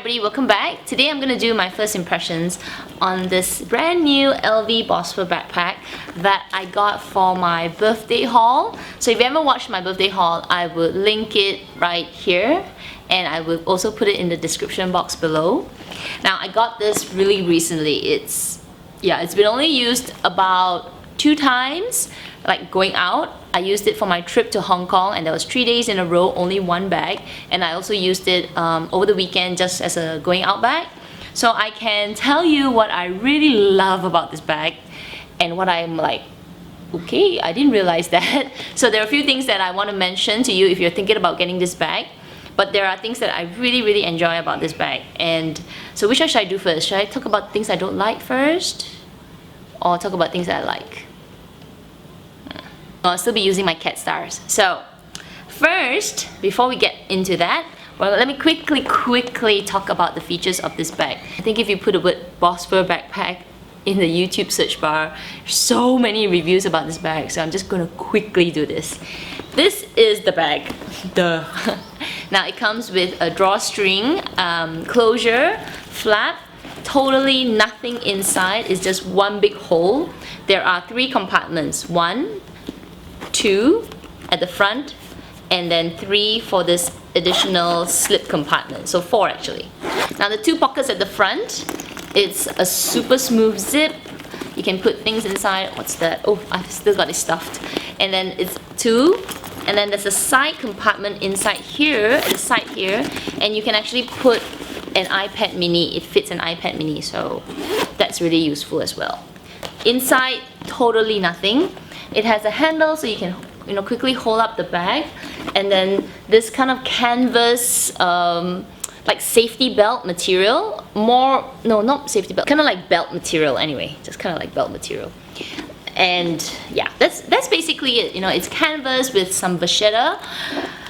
everybody, welcome back. Today I'm going to do my first impressions on this brand new LV Bosphore backpack that I got for my birthday haul. So if you haven't watched my birthday haul, I would link it right here and I will also put it in the description box below. Now I got this really recently. It's been only used about 2 times, like going out. I used it for my trip to Hong Kong and that was 3 days in a row, only 1 bag, and I also used it over the weekend just as a going out bag. So I can tell you what I really love about this bag and what I'm like, okay, I didn't realize that. So there are a few things that I want to mention to you if you're thinking about getting this bag, but there are things that I really enjoy about this bag. And so which one should I do first? Should I talk about things I don't like first, or talk about things that I like? I'll still be using my cat stars. So first, before we get into that, well, let me quickly talk about the features of this bag. I think if you put the word Bosphore backpack in the YouTube search bar, so many reviews about this bag, so I'm just gonna quickly do this. This is the bag. Duh. Now it comes with a drawstring, closure, flap, totally nothing inside. It's just one big hole. There are 3 compartments. 1, 2 at the front, and then 3 for this additional slip compartment, so 4 actually. Now the 2 pockets at the front, it's a super smooth zip. You can put things inside. What's that? Oh, I've still got it stuffed. And then it's 2, and then there's a side compartment inside here, at the side here, and you can actually put an iPad mini. It fits an iPad mini, so that's really useful as well. Inside, totally nothing. It has a handle so you can, quickly hold up the bag, and then this kind of canvas, like safety belt material. No, not safety belt, kind of like belt material anyway, just kind of like belt material. And yeah, that's basically it. It's canvas with some vachetta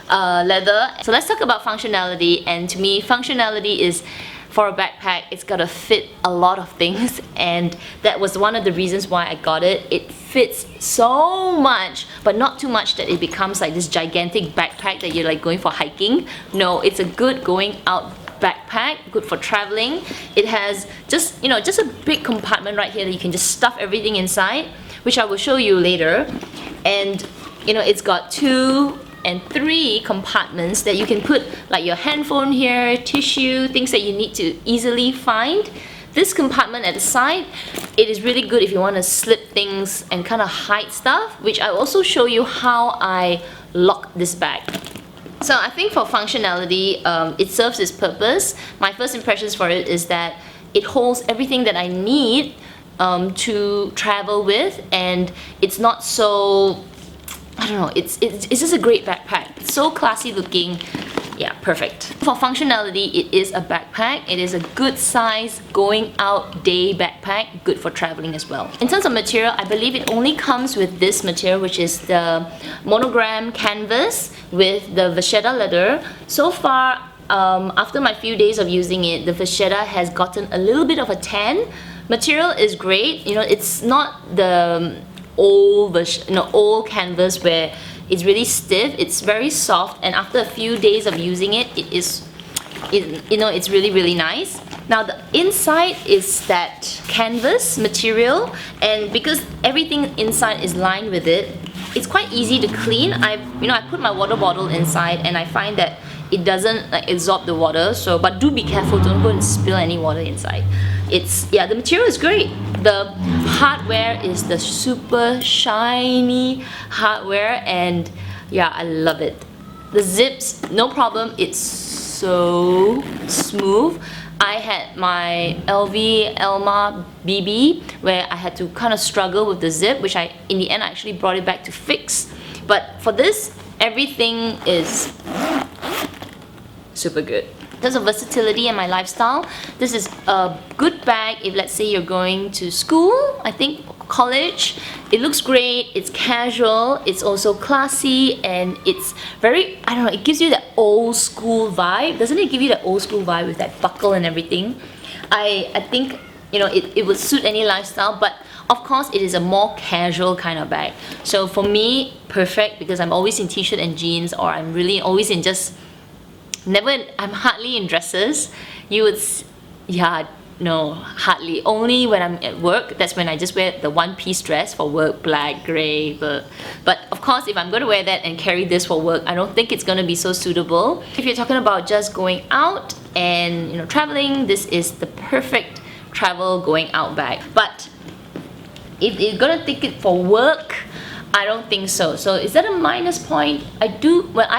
leather. So let's talk about functionality. And to me, functionality is, for a backpack, it's gotta fit a lot of things, and that was one of the reasons why I got it. It fits so much, but not too much that it becomes like this gigantic backpack that you're like going for hiking. No, it's a good going out backpack, good for traveling. It has just a big compartment right here that you can just stuff everything inside, which I will show you later. And it's got 2 and 3 compartments that you can put like your handphone here, tissue, things that you need to easily find. This compartment at the side, it is really good if you want to slip things and kind of hide stuff, which I also show you how I lock this bag. So I think for functionality, it serves its purpose. My first impressions for it is that it holds everything that I need to travel with, and it's not so, I don't know, it's just a great backpack. It's so classy looking. Yeah, perfect. For functionality, it is a backpack. It is a good size going out day backpack, good for traveling as well. In terms of material, I believe it only comes with this material, which is the monogram canvas with the vachetta leather. So far, after my few days of using it, the vachetta has gotten a little bit of a tan. Material is great. It's not the old canvas where it's really stiff. It's very soft, and after a few days of using it, it's really nice. Now the inside is that canvas material, and because everything inside is lined with it, it's quite easy to clean. I put my water bottle inside, and I find that it doesn't absorb the water. So, but do be careful, don't go and spill any water inside. The material is great. The hardware is the super shiny hardware, and yeah, I love it. The zips, no problem. It's so smooth. I had my LV Elma BB where I had to kind of struggle with the zip, which in the end I actually brought it back to fix. But for this, everything is super good. In terms of versatility and my lifestyle, this is a good bag if, let's say, you're going to school, I think college. It looks great, it's casual, it's also classy, and it's very, I don't know, it gives you that old school vibe. Doesn't it give you that old school vibe with that buckle and everything? I think, it would suit any lifestyle, but of course it is a more casual kind of bag. So for me, perfect, because I'm always in t-shirt and jeans, or I'm really always in just I'm hardly in dresses. You would, yeah, no, hardly. Only when I'm at work, that's when I just wear the one-piece dress for work, black, grey. But of course, if I'm going to wear that and carry this for work, I don't think it's going to be so suitable. If you're talking about just going out and, you know, traveling, this is the perfect travel going out bag. But if you're going to take it for work, I don't think so. So is that a minus point? I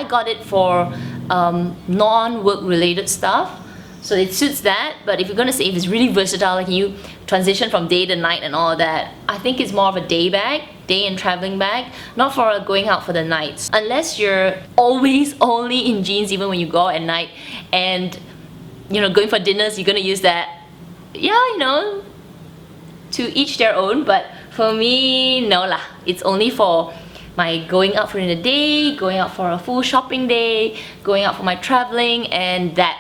got it for non-work related stuff. So it suits that, but if you're gonna say if it's really versatile, like you transition from day to night and all that, I think it's more of a day bag, day and traveling bag, not for going out for the nights. Unless you're always only in jeans even when you go out at night and, you know, going for dinners, you're gonna use that. Yeah, you know, to each their own, but for me, no lah. It's only for my going out for the day, going out for a full shopping day, going out for my traveling, and that.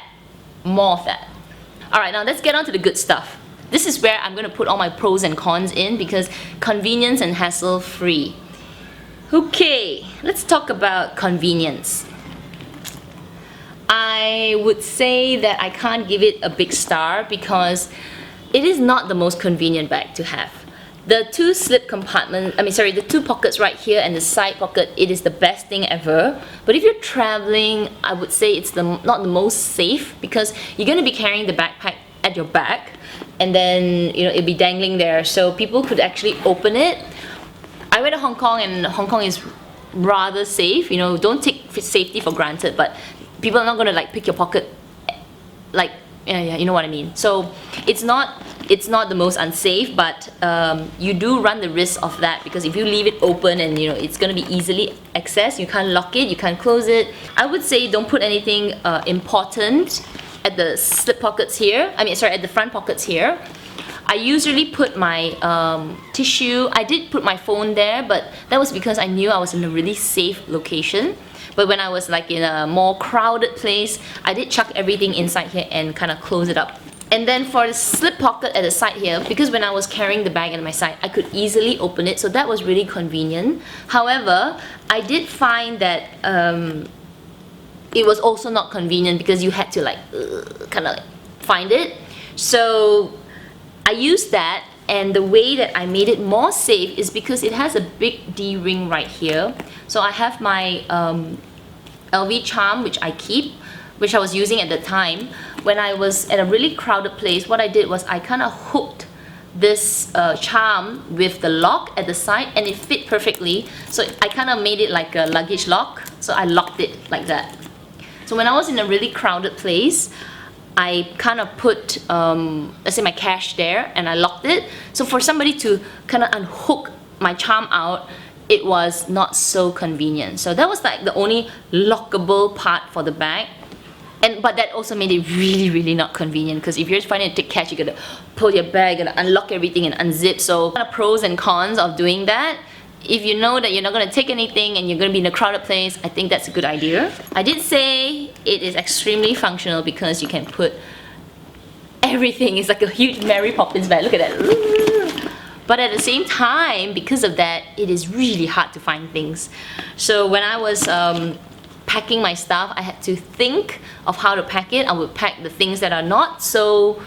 More of that. Alright, now let's get on to the good stuff. This is where I'm going to put all my pros and cons in because convenience and hassle free. Okay, let's talk about convenience. I would say that I can't give it a big star because it is not the most convenient bag to have. The two slip compartments, the two pockets right here and the side pocket, it is the best thing ever. But if you're traveling, I would say it's not the most safe because you're going to be carrying the backpack at your back and then, you know, it'll be dangling there. So people could actually open it. I went to Hong Kong and Hong Kong is rather safe. You know, don't take safety for granted, but people are not going to like pick your pocket like, yeah, you know what I mean. So it's not the most unsafe, but you do run the risk of that because if you leave it open and, you know, it's going to be easily accessed, you can't lock it, you can't close it. I would say don't put anything important at the slip pockets here. At the front pockets here. I usually put my tissue. I did put my phone there, but that was because I knew I was in a really safe location. But when I was like in a more crowded place, I did chuck everything inside here and kind of close it up. And then for the slip pocket at the side here, because when I was carrying the bag at my side, I could easily open it, so that was really convenient. However, I did find that it was also not convenient because you had to like kind of like find it. So I used that, and the way that I made it more safe is because it has a big D-ring right here. So I have my LV charm, which I keep, which I was using at the time. When I was at a really crowded place, what I did was I kind of hooked this charm with the lock at the side, and it fit perfectly. So I kind of made it like a luggage lock. So I locked it like that. So when I was in a really crowded place, I kind of put, let's say my cash there, and I locked it. So for somebody to kind of unhook my charm out, it was not so convenient. So that was like the only lockable part for the bag. But that also made it really, really not convenient because if you're trying to take cash, you gotta pull your bag and unlock everything and unzip. So kind of pros and cons of doing that. If you know that you're not gonna take anything and you're gonna be in a crowded place, I think that's a good idea. I did say it is extremely functional because you can put everything. It's like a huge Mary Poppins bag. Look at that. But at the same time, because of that, it is really hard to find things. So when I was packing my stuff, I had to think of how to pack it. I would pack the things that are not so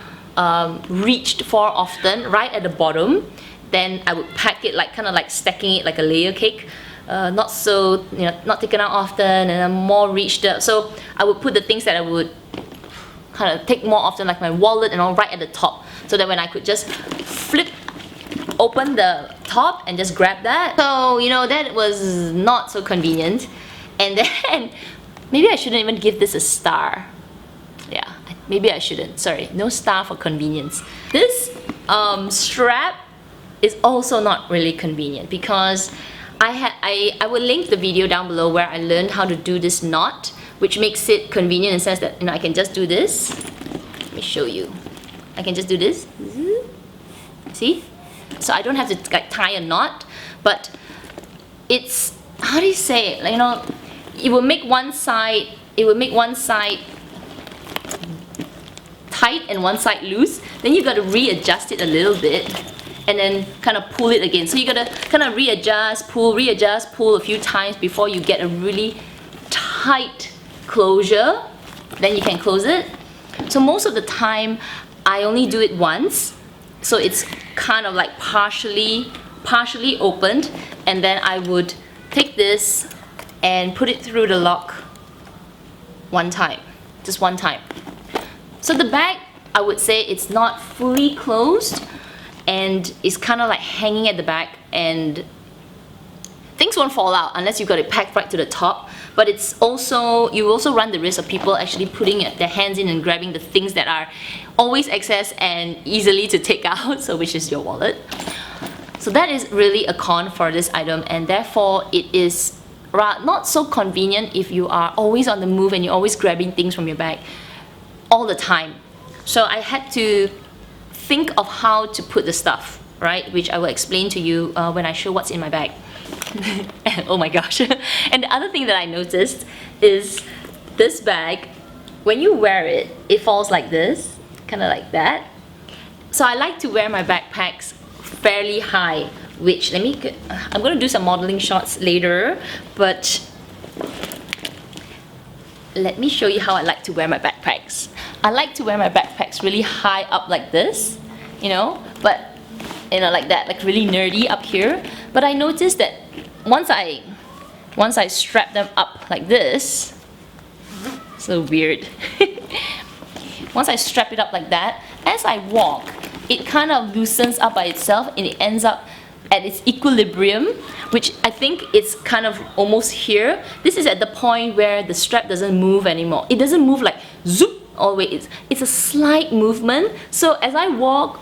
reached for often right at the bottom. Then I would pack it like kind of like stacking it like a layer cake. Not so, you know, not taken out often and more reached up. So I would put the things that I would kind of take more often, like my wallet and all, right at the top, so that when I could just flip open the top and just grab that. So, you know, that was not so convenient. And then maybe I shouldn't even give this a star. Yeah, maybe I shouldn't. Sorry, no star for convenience. This strap is also not really convenient because I will link the video down below where I learned how to do this knot, which makes it convenient in the sense that, you know, I can just do this. Let me show you. I can just do this. See? So I don't have to like tie a knot, but it's, how do you say it? Like, you know, it will make one side tight and one side loose. Then you got to readjust it a little bit and then kind of pull it again. So you got to kind of readjust, pull a few times before you get a really tight closure then you can close it. So most of the time, I only do it once. So it's kind of like partially opened, and then I would take this and put it through the lock one time, just one time. So the bag, I would say it's not fully closed and it's kind of like hanging at the back, and things won't fall out unless you've got it packed right to the top. But it's also, you also run the risk of people actually putting their hands in and grabbing the things that are always accessed and easily to take out, so which is your wallet. So that is really a con for this item, and therefore it is not so convenient if you are always on the move and you're always grabbing things from your bag all the time. So I had to think of how to put the stuff, right? Which I will explain to you when I show what's in my bag. Oh my gosh. And the other thing that I noticed is this bag, when you wear it, it falls like this, kind of like that. So I like to wear my backpacks fairly high, which I'm going to do some modeling shots later, but let me show you how I like to wear my backpacks. I like to wear my backpacks really high up like this, you know, but like that, like really nerdy up here. But I noticed that once I strap them up like this, so weird. Once I strap it up like that, as I walk, it kind of loosens up by itself and it ends up at its equilibrium, which I think it's kind of almost here. This is at the point where the strap doesn't move anymore. It doesn't move like zoop all the way. It's a slight movement. So as I walk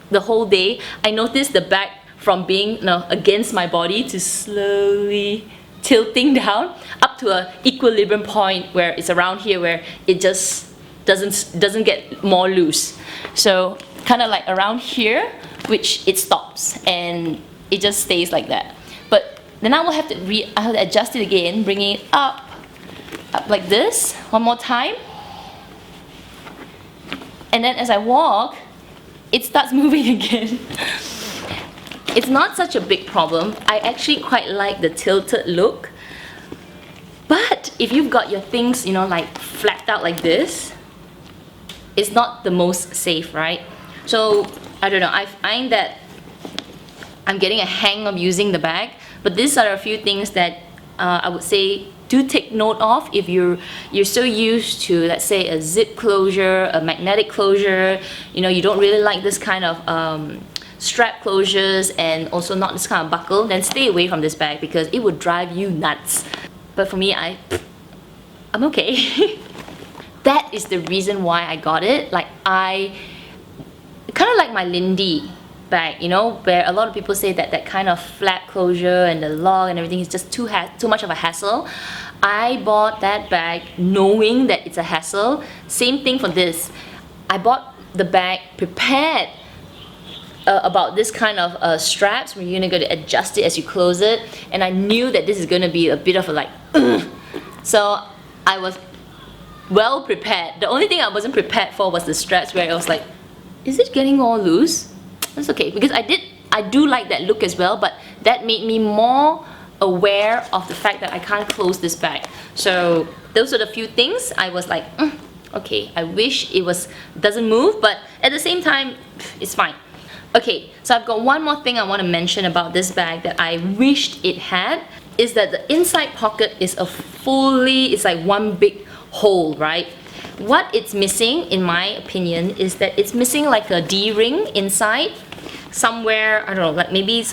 the whole day, I notice the bag from being against my body to slowly tilting down up to an equilibrium point where it's around here, where it just doesn't get more loose. So kind of like around here, which it stops and it just stays like that. But then I will have to adjust it again, bringing it up like this one more time. And then as I walk, it starts moving again. It's not such a big problem. I actually quite like the tilted look. But if you've got your things, like flapped out like this, it's not the most safe, right? So, I don't know, I find that I'm getting a hang of using the bag, but these are a few things that I would say do take note of if you're so used to, let's say, a zip closure, a magnetic closure, you don't really like this kind of strap closures and also not this kind of buckle, then stay away from this bag because it would drive you nuts. But for me, I'm okay. That is the reason why I got it. Like, I kind of like my Lindy bag, where a lot of people say that that kind of flat closure and the lock and everything is just too much of a hassle. I bought that bag knowing that it's a hassle. Same thing for this. I bought the bag prepared about this kind of straps where you're going to adjust it as you close it, and I knew that this is going to be a bit of a so I was well prepared. The only thing I wasn't prepared for was the straps, where I was like, is it getting all loose? That's okay, because I do like that look as well, but that made me more aware of the fact that I can't close this bag. So those are the few things I was like, okay, I wish it doesn't move, but at the same time, it's fine. Okay, so I've got one more thing I want to mention about this bag that I wished it had, is that the inside pocket is it's like one big hole, right? What it's missing, in my opinion, is that it's missing like a D-ring inside somewhere. I don't know, like maybe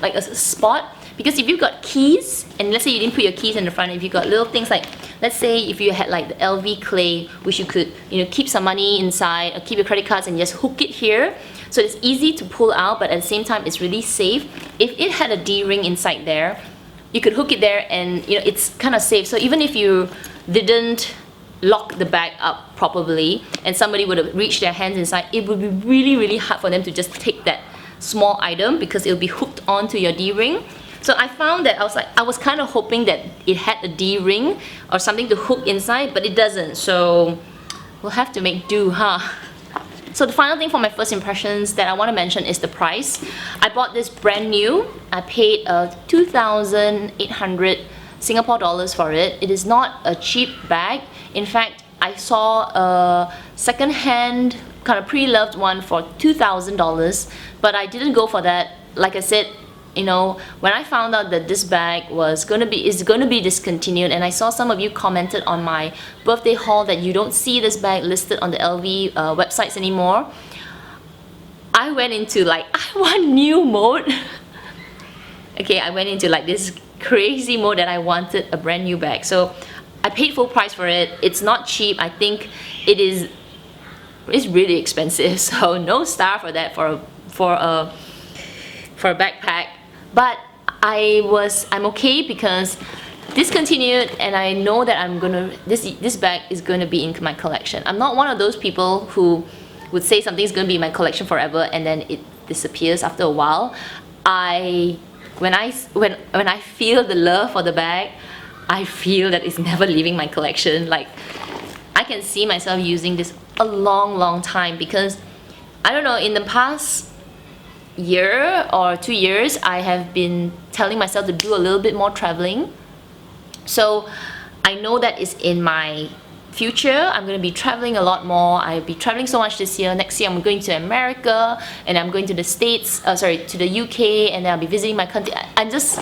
like a spot. Because if you've got keys, and let's say you didn't put your keys in the front, if you've got little things like, let's say if you had like the LV clay, which you could keep some money inside, or keep your credit cards and just hook it here, so it's easy to pull out, but at the same time it's really safe. If it had a D-ring inside there, you could hook it there and it's kind of safe. So even if you didn't lock the bag up properly and somebody would have reached their hands inside, it would be really, really hard for them to just take that small item because it'll be hooked onto your D-ring. So I found that I was kind of hoping that it had a D-ring or something to hook inside, but it doesn't. So we'll have to make do, huh? So the final thing for my first impressions that I want to mention is the price. I bought this brand new. I paid 2,800 Singapore dollars for it. It is not a cheap bag. In fact, I saw a second-hand kind of pre-loved one for $2,000, but I didn't go for that. Like I said, you know, when I found out that this bag is gonna be discontinued, and I saw some of you commented on my birthday haul that you don't see this bag listed on the LV websites anymore, I went into like, I want new mode. Okay, I went into like this crazy mode that I wanted a brand new bag. So I paid full price for it. It's not cheap. I think it's really expensive. So no star for that for a backpack. But I'm okay because discontinued, and I know that this bag is gonna be in my collection. I'm not one of those people who would say something's gonna be in my collection forever and then it disappears after a while. When I feel the love for the bag, I feel that it's never leaving my collection. Like, I can see myself using this a long time, because I don't know, in the past year or 2 years, I have been telling myself to do a little bit more traveling. So I know that it's in my future. I'm going to be traveling a lot more. I'll be traveling so much this year. Next year I'm going to America, and I'm going to the States, to the UK, and then I'll be visiting my country. I just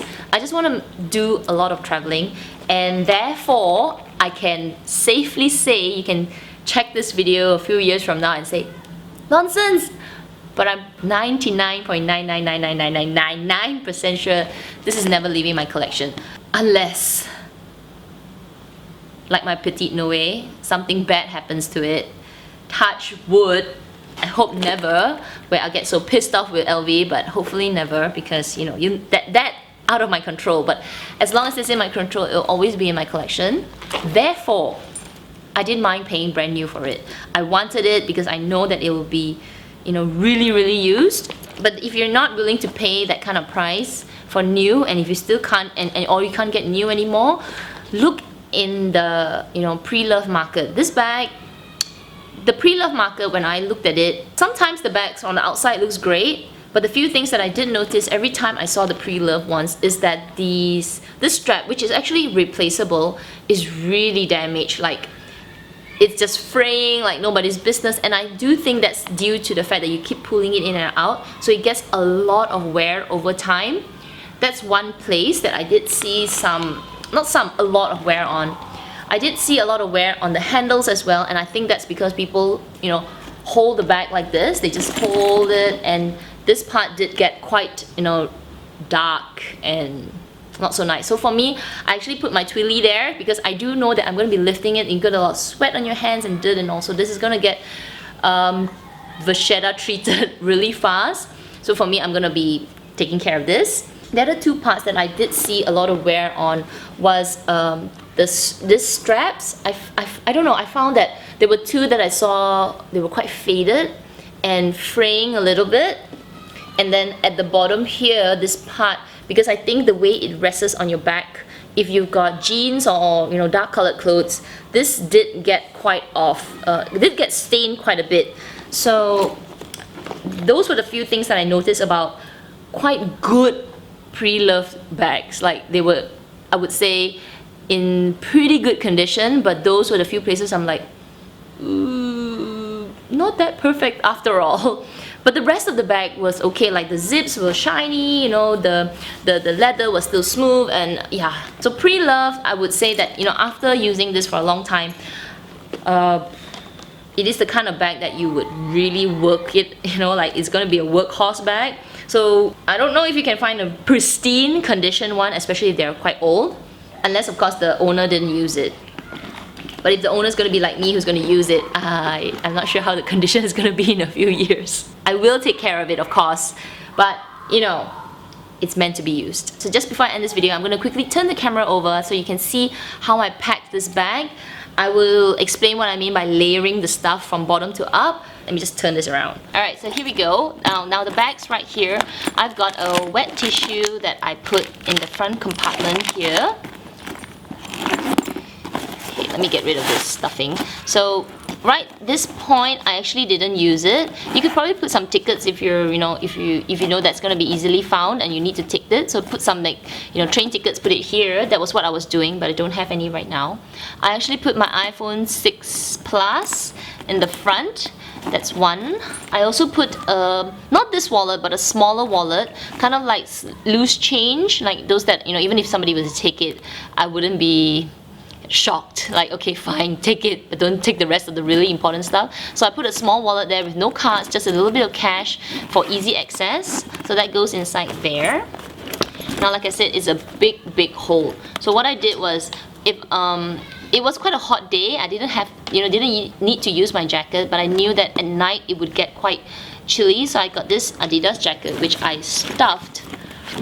want to do a lot of traveling, and therefore I can safely say, you can check this video a few years from now and say, nonsense! But I'm 99.9999999% sure this is never leaving my collection. Unless, like my Petite Noe, something bad happens to it. Touch wood. I hope never, where I get so pissed off with LV, but hopefully never, because you know, that out of my control. But as long as it's in my control, it'll always be in my collection. Therefore, I didn't mind paying brand new for it. I wanted it because I know that it will be, you know, really used. But if you're not willing to pay that kind of price for new, and if you still can't, or you can't get new anymore, look in the, you know, pre-love market. This bag, the pre-love market, when I looked at it, sometimes the bags on the outside looks great, but the few things that I did notice every time I saw the pre-love ones is that this strap, which is actually replaceable, is really damaged. Like, it's just fraying like nobody's business, and I do think that's due to the fact that you keep pulling it in and out, so it gets a lot of wear over time. That's one place that I did see a lot of wear on. I did see a lot of wear on the handles as well, and I think that's because people, you know, hold the bag like this. They just hold it, and this part did get quite, you know, dark and not so nice. So for me, I actually put my twilly there because I do know that I'm going to be lifting it. You get a lot of sweat on your hands and dirt, and also this is going to get vachetta treated really fast. So for me, I'm going to be taking care of this. The other two parts that I did see a lot of wear on was this straps. I don't know, I found that there were two that I saw, they were quite faded and fraying a little bit. And then at the bottom here, this part, because I think the way it rests on your back, if you've got jeans or, you know, dark colored clothes, this did get quite off, it did get stained quite a bit. So those were the few things that I noticed about quite good pre-loved bags. Like, they were, I would say, in pretty good condition, but those were the few places I'm like, ooh, not that perfect after all. But the rest of the bag was okay. Like, the zips were shiny, you know, the leather was still smooth, and yeah. So pre-loved, I would say that, you know, after using this for a long time, it is the kind of bag that you would really work it, you know, like it's gonna be a workhorse bag. So I don't know if you can find a pristine condition one, especially if they're quite old, unless of course the owner didn't use it. But if the owner's going to be like me, who's going to use it, I'm not sure how the condition is going to be in a few years. I will take care of it, of course, but you know, it's meant to be used. So just before I end this video, I'm going to quickly turn the camera over so you can see how I packed this bag. I will explain what I mean by layering the stuff from bottom to up. Let me just turn this around. Alright, so here we go. Now the bag's right here. I've got a wet tissue that I put in the front compartment here. Okay, let me get rid of this stuffing. So right this point, I actually didn't use it. You could probably put some tickets if you're, if you know that's going to be easily found and you need to tick it. So put some like, train tickets, put it here. That was what I was doing, but I don't have any right now. I actually put my iPhone 6 Plus in the front. That's one. I also put not this wallet, but a smaller wallet, kind of like loose change, like those that, even if somebody was to take it, I wouldn't be shocked, like, okay, fine, take it, but don't take the rest of the really important stuff. So I put a small wallet there with no cards, just a little bit of cash for easy access. So that goes inside there. Now, like I said, it's a big hole. So what I did was, if it was quite a hot day, I didn't have, didn't need to use my jacket, but I knew that at night it would get quite chilly, so I got this Adidas jacket, which I stuffed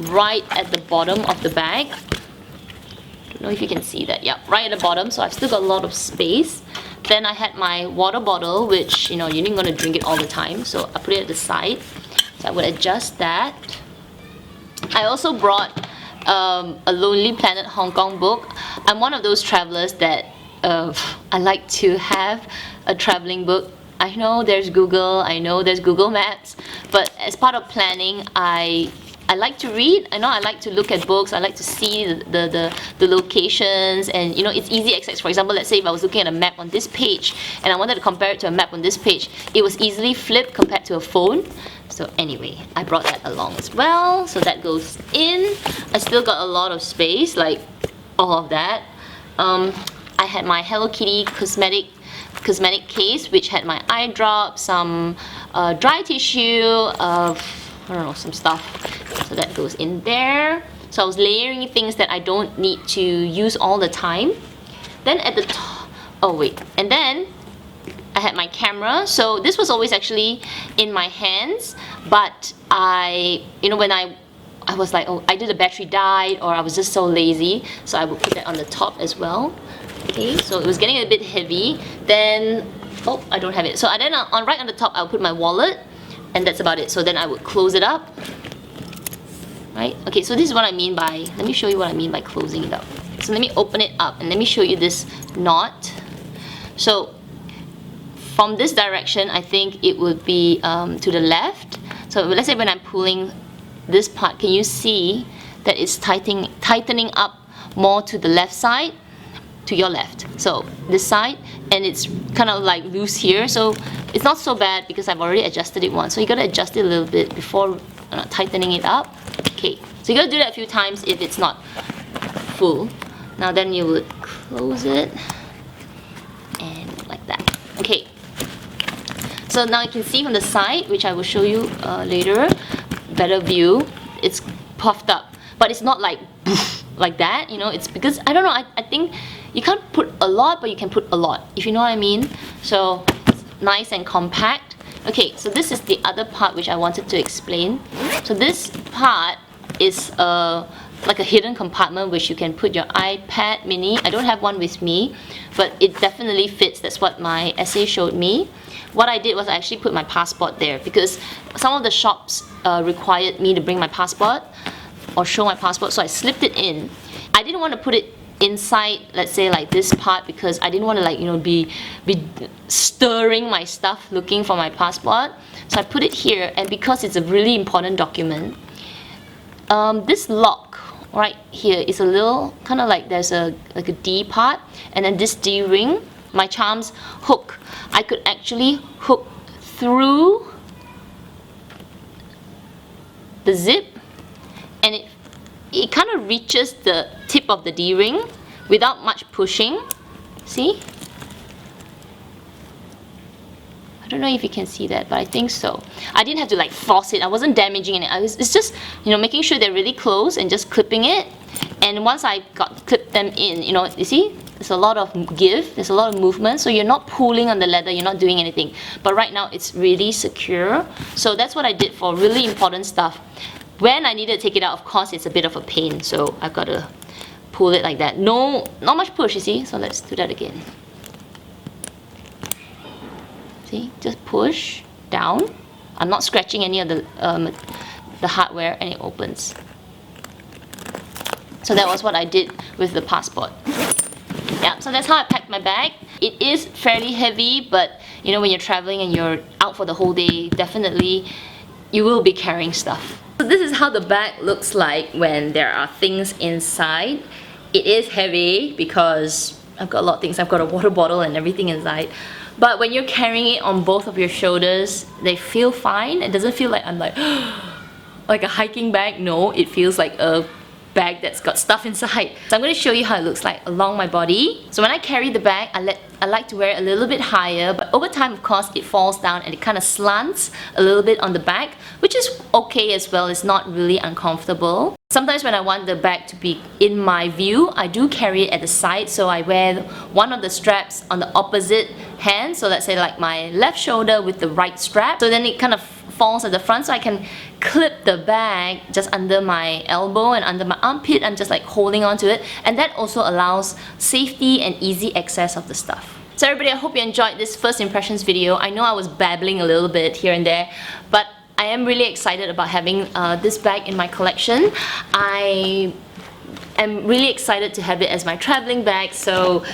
right at the bottom of the bag. I don't know if you can see that. Yeah, right at the bottom, so I've still got a lot of space. Then I had my water bottle, which, you're not going to drink it all the time, so I put it at the side. So I would adjust that. I also brought a Lonely Planet Hong Kong book. I'm one of those travelers that I like to have a traveling book. I know there's Google, I know there's Google Maps, but as part of planning, I like to read. I know I like to look at books. I like to see the locations, and it's easy access. For example, let's say if I was looking at a map on this page and I wanted to compare it to a map on this page, it was easily flipped compared to a phone. So anyway, I brought that along as well. So that goes in. I still got a lot of space, like all of that. I had my Hello Kitty cosmetic case, which had my eye drops, some dry tissue, I don't know, some stuff. So that goes in there. So I was layering things that I don't need to use all the time. Then at the top, and then I had my camera. So this was always actually in my hands, but when I was like, oh, either the battery died or I was just so lazy, so I would put that on the top as well. Okay, so it was getting a bit heavy. Then, I don't have it. So then right on the top, I'll put my wallet, and that's about it. So then I would close it up. Right? Okay, so this is what I mean by, let me show you what I mean by closing it up. So let me open it up and let me show you this knot. So from this direction, I think it would be to the left. So let's say when I'm pulling this part, can you see that it's tightening up more to the left side, to your left? So this side, and it's kind of like loose here. So it's not so bad because I've already adjusted it once. So you gotta adjust it a little bit before tightening it up. Okay, so you gotta do that a few times if it's not full. Now then you would close it and like that. Okay, so now you can see from the side, which I will show you later, better view, it's puffed up, but it's not like like that, it's because, I don't know, I think you can't put a lot, but you can put a lot, if you know what I mean. So it's nice and compact. Okay, so this is the other part which I wanted to explain. So this part is like a hidden compartment which you can put your iPad mini. I don't have one with me, but it definitely fits. That's what my essay showed me. What I did was I actually put my passport there because some of the shops required me to bring my passport or show my passport, so I slipped it in. I didn't want to put it inside, let's say like this part, because I didn't want to be stirring my stuff looking for my passport. So I put it here, and because it's a really important document, this lock right here is a little kind of like there's like a D part, and then this D ring, my charms hook, I could actually hook through the zip, and it kind of reaches the tip of the D-ring without much pushing. See? I don't know if you can see that, but I think so. I didn't have to like force it. I wasn't damaging it. It's just, making sure they're really close and just clipping it. And once I clipped them in, you see? There's a lot of give, there's a lot of movement, so you're not pulling on the leather, you're not doing anything. But right now it's really secure. So that's what I did for really important stuff. When I needed to take it out, of course, it's a bit of a pain, so I've got to pull it like that. No, not much push, you see? So let's do that again. See? Just push down. I'm not scratching any of the hardware, and it opens. So that was what I did with the passport. Yeah, so that's how I packed my bag. It is fairly heavy, but you know, when you're traveling and you're out for the whole day, definitely you will be carrying stuff. So this is how the bag looks like when there are things inside. It is heavy because I've got a lot of things. I've got a water bottle and everything inside. But when you're carrying it on both of your shoulders, they feel fine. It doesn't feel like I'm like like a hiking bag. No, it feels like a bag that's got stuff inside. So I'm going to show you how it looks like along my body. So when I carry the bag, I like to wear it a little bit higher, but over time, of course, it falls down and it kind of slants a little bit on the back, which is okay as well. It's not really uncomfortable. Sometimes when I want the bag to be in my view, I do carry it at the side, so I wear one of the straps on the opposite hand. So let's say like my left shoulder with the right strap. So then it kind of falls at the front, so I can clip the bag just under my elbow and under my armpit. I'm just like holding on to it, and that also allows safety and easy access of the stuff. So everybody, I hope you enjoyed this first impressions video. I know I was babbling a little bit here and there, but I am really excited about having this bag in my collection. I am really excited to have it as my traveling bag. So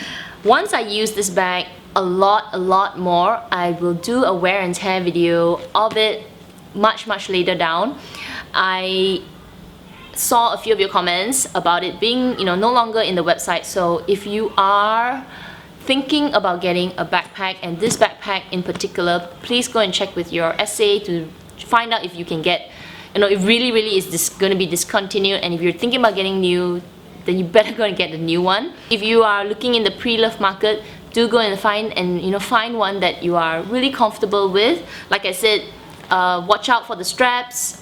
once I use this bag a lot more, I will do a wear and tear video of it much later down. I saw a few of your comments about it being, you know, no longer in the website. So if you are thinking about getting a backpack, and this backpack in particular, please go and check with your SA to find out if you can get, you know, it really is going to be discontinued. And if you're thinking about getting new, then you better go and get the new one. If you are looking in the pre-loved market, do go and find one that you are really comfortable with. Like I said, watch out for the straps.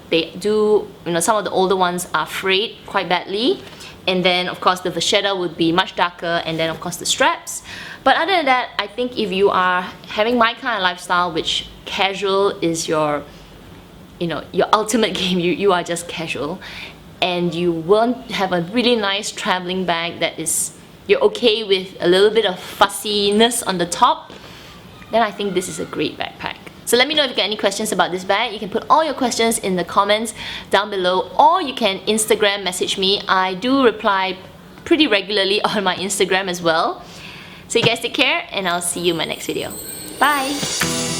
They do, you know, some of the older ones are frayed quite badly. And then of course the vachetta would be much darker, and then of course the straps. But other than that, I think if you are having my kind of lifestyle, which casual is your, you know, your ultimate game, you are just casual, and you want to have a really nice traveling bag that is, you're okay with a little bit of fussiness on the top, then I think this is a great backpack. So let me know if you got any questions about this bag. You can put all your questions in the comments down below, or you can Instagram message me. I do reply pretty regularly on my Instagram as well. So you guys take care, and I'll see you in my next video. Bye!